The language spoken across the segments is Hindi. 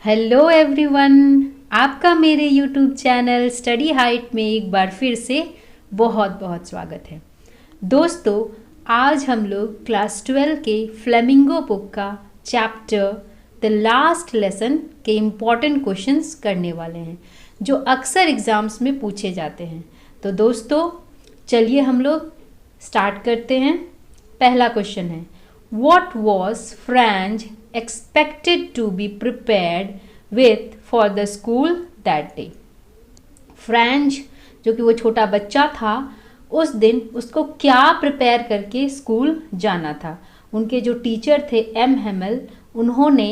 हेलो एवरीवन, आपका मेरे यूट्यूब चैनल स्टडी हाइट में एक बार फिर से बहुत बहुत स्वागत है। दोस्तों, आज हम लोग क्लास 12 के फ्लेमिंगो बुक का चैप्टर द लास्ट लेसन के इम्पॉर्टेंट क्वेश्चंस करने वाले हैं जो अक्सर एग्ज़ाम्स में पूछे जाते हैं। तो दोस्तों, चलिए हम लोग स्टार्ट करते हैं। पहला क्वेश्चन है, What was Franz expected to be prepared with for the school that day? French जो कि वो छोटा बच्चा था, उस दिन उसको क्या प्रिपेयर करके स्कूल जाना था। उनके जो टीचर थे एम हेमल, उन्होंने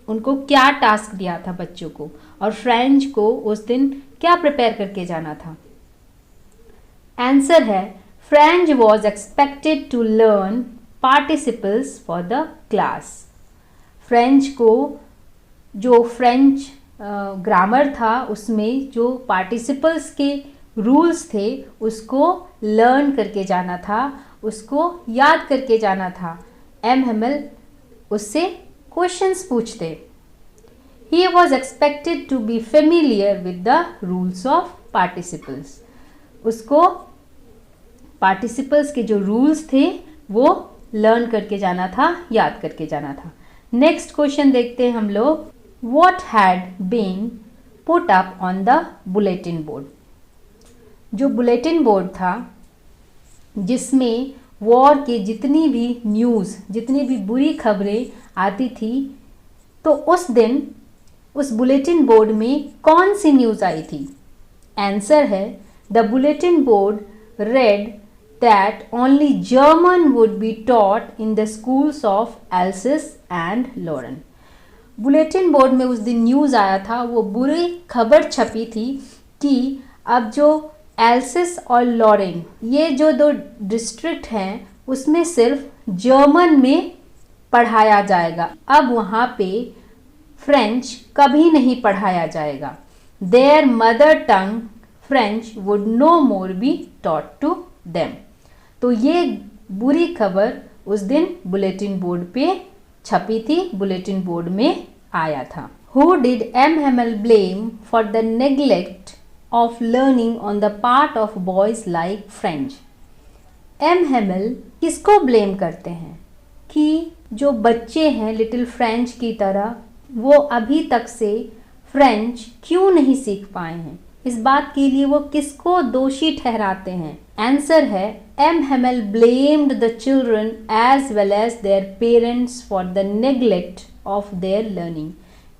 उनको क्या टास्क दिया था बच्चों को, और फ्रेंच को उस दिन क्या प्रिपेयर करके जाना था। आंसर है, French was expected to learn participles for the class। French को जो फ्रेंच ग्रामर था उसमें जो पार्टिसिपल्स के रूल्स थे उसको लर्न करके जाना था, उसको याद करके जाना था। एम हेमल उससे क्वेश्चंस पूछते। He was expected to be familiar with the rules of participles. उसको पार्टिसिपल्स के जो रूल्स थे वो लर्न करके जाना था, याद करके जाना था। नेक्स्ट क्वेश्चन देखते हैं हम लोग, what had been put up on the bulletin board. जो बुलेटिन बोर्ड था जिसमें वॉर के जितनी भी न्यूज़, जितनी भी बुरी खबरें आती थी, तो उस दिन उस बुलेटिन बोर्ड में कौन सी न्यूज़ आई थी। आंसर है, the bulletin board red that only German would be taught in the schools of Alsace and Lorraine। Bulletin board में उस दिन न्यूज़ आया था, वो बुरी खबर छपी थी कि अब जो एल्सिस और लॉरेन, ये जो दो डिस्ट्रिक्ट हैं, उसमें सिर्फ जर्मन में पढ़ाया जाएगा। अब वहाँ पे फ्रेंच कभी नहीं पढ़ाया जाएगा। Their mother tongue French would no more be taught to them. तो ये बुरी खबर उस दिन बुलेटिन बोर्ड पे छपी थी, बुलेटिन बोर्ड में आया था। Who did M Hamel blame for the neglect of learning on the part of boys like French. M Hamel किसको ब्लेम करते हैं कि जो बच्चे हैं लिटिल फ्रेंच की तरह, वो अभी तक से फ्रेंच क्यों नहीं सीख पाए हैं। इस बात के लिए वो किसको दोषी ठहराते हैं। आंसर है, M Hamel blamed the children as well as their parents for the neglect of their learning.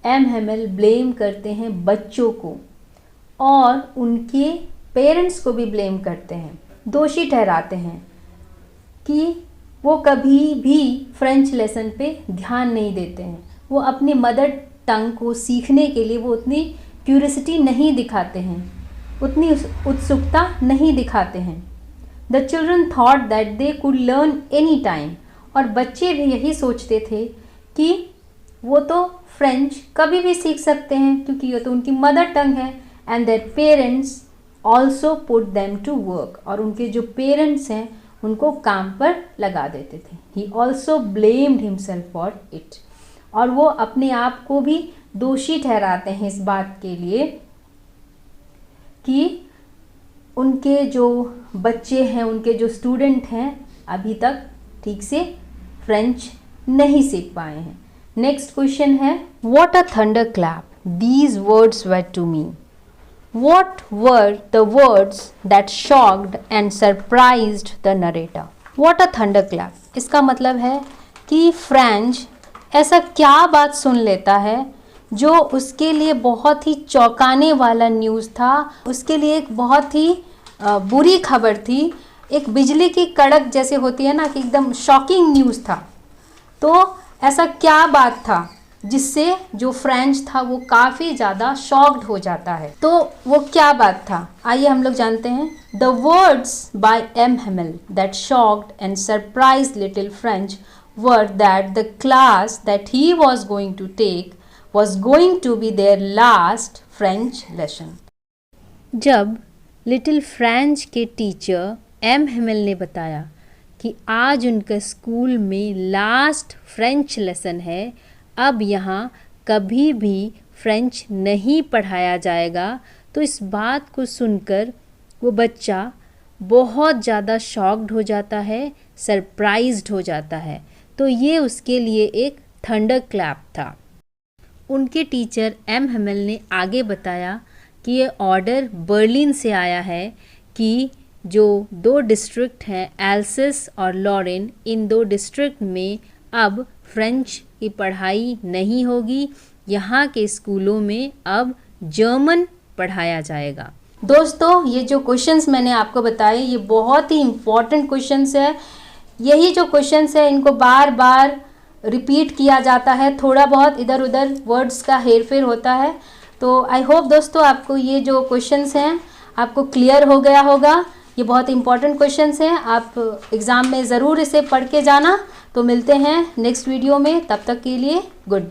M Hamel blame करते हैं बच्चों को और उनके पेरेंट्स को भी ब्लेम करते हैं, दोषी ठहराते हैं कि वो कभी भी फ्रेंच लेसन पे ध्यान नहीं देते हैं। वो अपनी मदर टंग को सीखने के लिए वो उतनी क्यूरियोसिटी नहीं दिखाते हैं, उतनी उत्सुकता नहीं दिखाते हैं। The children thought that they could learn any time. और बच्चे भी यही सोचते थे कि वो तो फ्रेंच कभी भी सीख सकते हैं क्योंकि ये तो उनकी मदर टंग है। And their parents also put them to work. और उनके जो पेरेंट्स हैं उनको काम पर लगा देते थे। He also blamed himself for it. और वो अपने आप को भी दोषी ठहराते हैं इस बात के लिए कि उनके जो बच्चे हैं, उनके जो स्टूडेंट हैं, अभी तक ठीक से फ्रेंच नहीं सीख पाए हैं। नेक्स्ट क्वेश्चन है, what a thunderclap these words were to me. What were the words that shocked and surprised the narrator. What a thunderclap, इसका मतलब है कि फ्रेंच ऐसा क्या बात सुन लेता है जो उसके लिए बहुत ही चौंकाने वाला न्यूज़ था, उसके लिए एक बहुत ही बुरी खबर थी, एक बिजली की कड़क जैसे होती है ना कि एकदम शॉकिंग न्यूज़ था। तो ऐसा क्या बात था जिससे जो फ्रेंच था वो काफ़ी ज़्यादा शॉक्ड हो जाता है। तो वो क्या बात था, आइए हम लोग जानते हैं। The words by M Hamel that shocked and surprised little French were that the class that he was going to take was going to be their last French lesson। जब लिटिल फ्रेंच के टीचर एम हेमल ने बताया कि आज उनके स्कूल में लास्ट फ्रेंच लेसन है, अब यहाँ कभी भी फ्रेंच नहीं पढ़ाया जाएगा। तो इस बात को सुनकर वो बच्चा बहुत ज़्यादा शॉक्ड हो जाता है, सरप्राइज्ड हो जाता है। तो ये उसके लिए एक थंडर क्लैप था। उनके टीचर एम हेमेल ने आगे बताया कि ये ऑर्डर बर्लिन से आया है कि जो 2 डिस्ट्रिक्ट हैं एल्सेस और लॉरेन, इन 2 डिस्ट्रिक्ट में अब फ्रेंच की पढ़ाई नहीं होगी। यहाँ के स्कूलों में अब जर्मन पढ़ाया जाएगा। दोस्तों, ये जो क्वेश्चंस मैंने आपको बताए ये बहुत ही इम्पॉर्टेंट क्वेश्चंस है। यही जो क्वेश्चंस है इनको बार बार रिपीट किया जाता है, थोड़ा बहुत इधर उधर वर्ड्स का हेरफेर होता है। तो आई होप दोस्तों आपको ये जो क्वेश्चंस हैं आपको क्लियर हो गया होगा। ये बहुत इंपॉर्टेंट क्वेश्चंस हैं, आप एग्ज़ाम में ज़रूर इसे पढ़ के जाना। तो मिलते हैं नेक्स्ट वीडियो में, तब तक के लिए गुड बाय।